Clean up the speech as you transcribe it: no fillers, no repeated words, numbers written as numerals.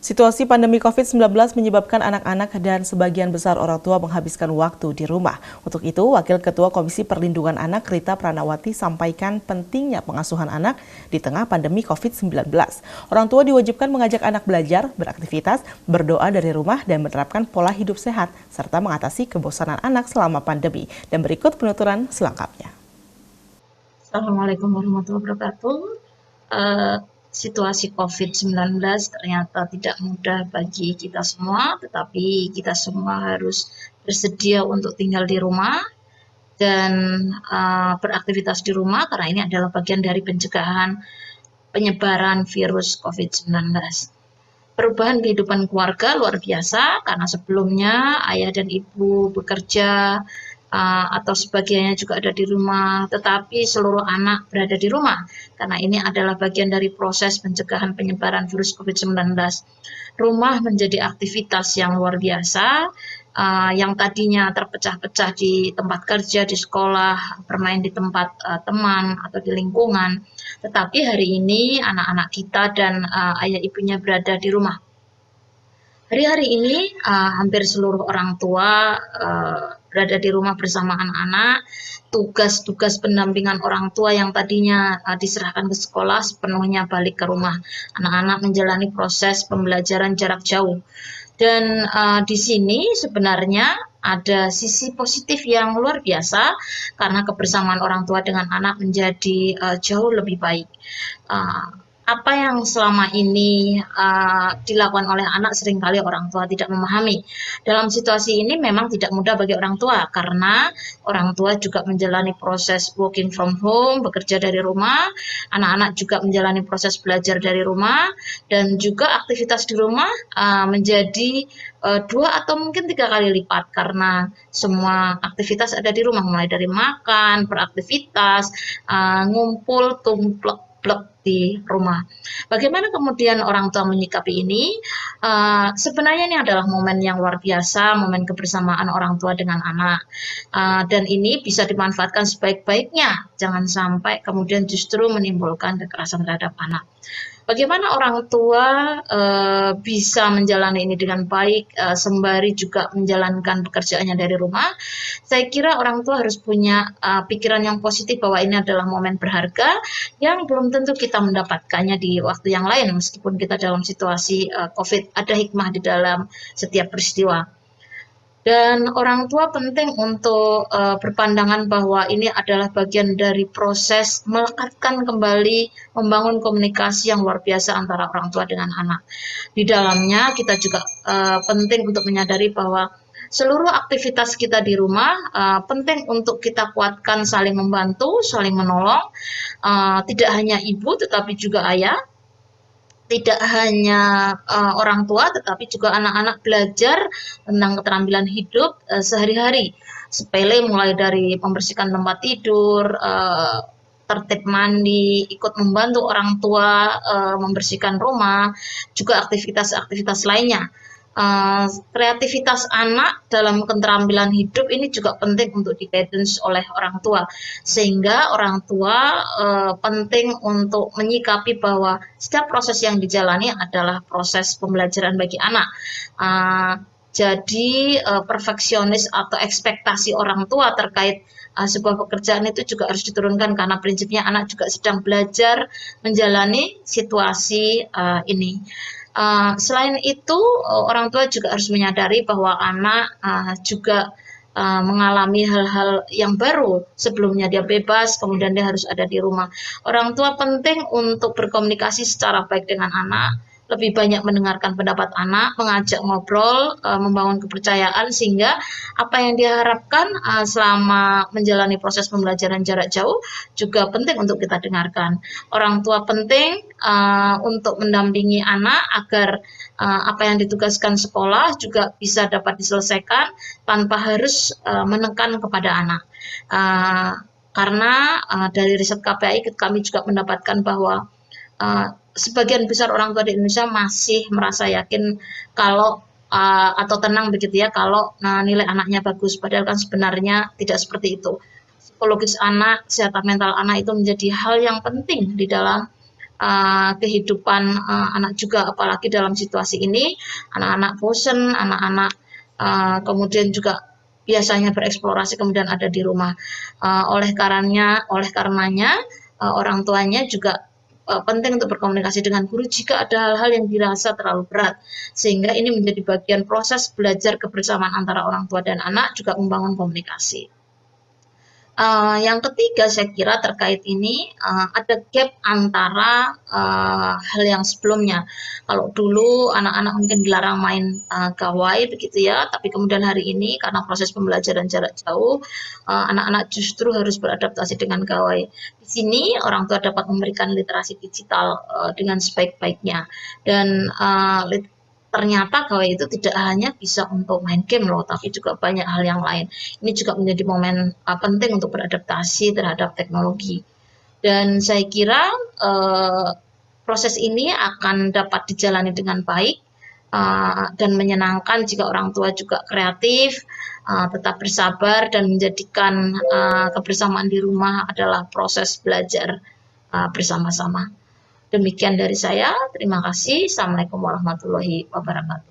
Situasi pandemi COVID-19 menyebabkan anak-anak dan sebagian besar orang tua menghabiskan waktu di rumah. Untuk itu, Wakil Ketua Komisi Perlindungan Anak Rita Pranawati sampaikan pentingnya pengasuhan anak di tengah pandemi COVID-19. Orang tua diwajibkan mengajak anak belajar, beraktivitas, berdoa dari rumah, dan menerapkan pola hidup sehat, serta mengatasi kebosanan anak selama pandemi. Dan berikut penuturan selengkapnya. Assalamualaikum warahmatullahi wabarakatuh. Situasi COVID-19 ternyata tidak mudah bagi kita semua, tetapi kita semua harus bersedia untuk tinggal di rumah dan beraktivitas di rumah karena ini adalah bagian dari pencegahan penyebaran virus COVID-19. Perubahan kehidupan keluarga luar biasa karena sebelumnya ayah dan ibu bekerja atau sebagiannya juga ada di rumah, tetapi seluruh anak berada di rumah karena ini adalah bagian dari proses pencegahan penyebaran virus COVID-19. Rumah menjadi aktivitas yang luar biasa, yang tadinya terpecah-pecah di tempat kerja, di sekolah, bermain di tempat teman atau di lingkungan, tetapi hari ini anak-anak kita dan ayah ibunya berada di rumah. Hari-hari ini hampir seluruh orang tua berada di rumah bersama anak-anak. Tugas-tugas pendampingan orang tua yang tadinya diserahkan ke sekolah sepenuhnya balik ke rumah. Anak-anak menjalani proses pembelajaran jarak jauh. Dan di sini sebenarnya ada sisi positif yang luar biasa karena kebersamaan orang tua dengan anak menjadi jauh lebih baik. Apa yang selama ini dilakukan oleh anak seringkali orang tua tidak memahami. Dalam situasi ini memang tidak mudah bagi orang tua karena orang tua juga menjalani proses working from home, bekerja dari rumah, anak-anak juga menjalani proses belajar dari rumah, dan juga aktivitas di rumah menjadi 2 atau mungkin 3 kali lipat karena semua aktivitas ada di rumah, mulai dari makan, beraktivitas, ngumpul, tumplek di rumah. Bagaimana kemudian orang tua menyikapi ini? Sebenarnya ini adalah momen yang luar biasa, momen kebersamaan orang tua dengan anak. Dan ini bisa dimanfaatkan sebaik-baiknya. Jangan sampai kemudian justru menimbulkan kekerasan terhadap anak. Bagaimana orang tua bisa menjalani ini dengan baik, sembari juga menjalankan pekerjaannya dari rumah? Saya kira orang tua harus punya pikiran yang positif bahwa ini adalah momen berharga yang belum tentu kita mendapatkannya di waktu yang lain, meskipun kita dalam situasi COVID, ada hikmah di dalam setiap peristiwa. Dan orang tua penting untuk berpandangan bahwa ini adalah bagian dari proses melekatkan kembali, membangun komunikasi yang luar biasa antara orang tua dengan anak. Di dalamnya kita juga penting untuk menyadari bahwa seluruh aktivitas kita di rumah penting untuk kita kuatkan saling membantu, saling menolong. Tidak hanya ibu tetapi juga ayah. Tidak hanya orang tua, tetapi juga anak-anak belajar tentang keterampilan hidup sehari-hari. Sepele mulai dari membersihkan tempat tidur, tertib mandi, ikut membantu orang tua membersihkan rumah, juga aktivitas-aktivitas lainnya. Kreativitas anak dalam keterampilan hidup ini juga penting untuk di-guidance oleh orang tua, sehingga orang tua penting untuk menyikapi bahwa setiap proses yang dijalani adalah proses pembelajaran bagi anak. Jadi perfeksionis atau ekspektasi orang tua terkait sebuah pekerjaan itu juga harus diturunkan karena prinsipnya anak juga sedang belajar menjalani situasi ini. Selain itu, orang tua juga harus menyadari bahwa anak juga mengalami hal-hal yang baru. Sebelumnya dia bebas, kemudian dia harus ada di rumah. Orang tua penting untuk berkomunikasi secara baik dengan anak, lebih banyak mendengarkan pendapat anak, mengajak ngobrol, membangun kepercayaan, sehingga apa yang diharapkan selama menjalani proses pembelajaran jarak jauh juga penting untuk kita dengarkan. Orang tua penting untuk mendampingi anak agar apa yang ditugaskan sekolah juga bisa dapat diselesaikan tanpa harus menekan kepada anak. Karena dari riset KPAI kami juga mendapatkan bahwa sebagian besar orang tua di Indonesia masih merasa yakin kalau atau tenang begitu ya kalau nilai anaknya bagus, padahal kan sebenarnya tidak seperti itu. Psikologis anak, kesehatan mental anak itu menjadi hal yang penting di dalam kehidupan anak juga, apalagi dalam situasi ini anak-anak bosen, anak-anak kemudian juga biasanya bereksplorasi kemudian ada di rumah. Oleh karenanya orang tuanya juga penting untuk berkomunikasi dengan guru jika ada hal-hal yang dirasa terlalu berat, sehingga ini menjadi bagian proses belajar kebersamaan antara orang tua dan anak, juga membangun komunikasi. Yang ketiga saya kira terkait ini ada gap antara hal yang sebelumnya. Kalau dulu anak-anak mungkin dilarang main gawai begitu ya, tapi kemudian hari ini karena proses pembelajaran jarak jauh, anak-anak justru harus beradaptasi dengan gawai. Di sini orang tua dapat memberikan literasi digital dengan sebaik-baiknya, dan ternyata gawai itu tidak hanya bisa untuk main game loh, tapi juga banyak hal yang lain. Ini juga menjadi momen penting untuk beradaptasi terhadap teknologi. Dan saya kira proses ini akan dapat dijalani dengan baik dan menyenangkan jika orang tua juga kreatif, tetap bersabar, dan menjadikan kebersamaan di rumah adalah proses belajar bersama-sama. Demikian dari saya, terima kasih. Assalamualaikum warahmatullahi wabarakatuh.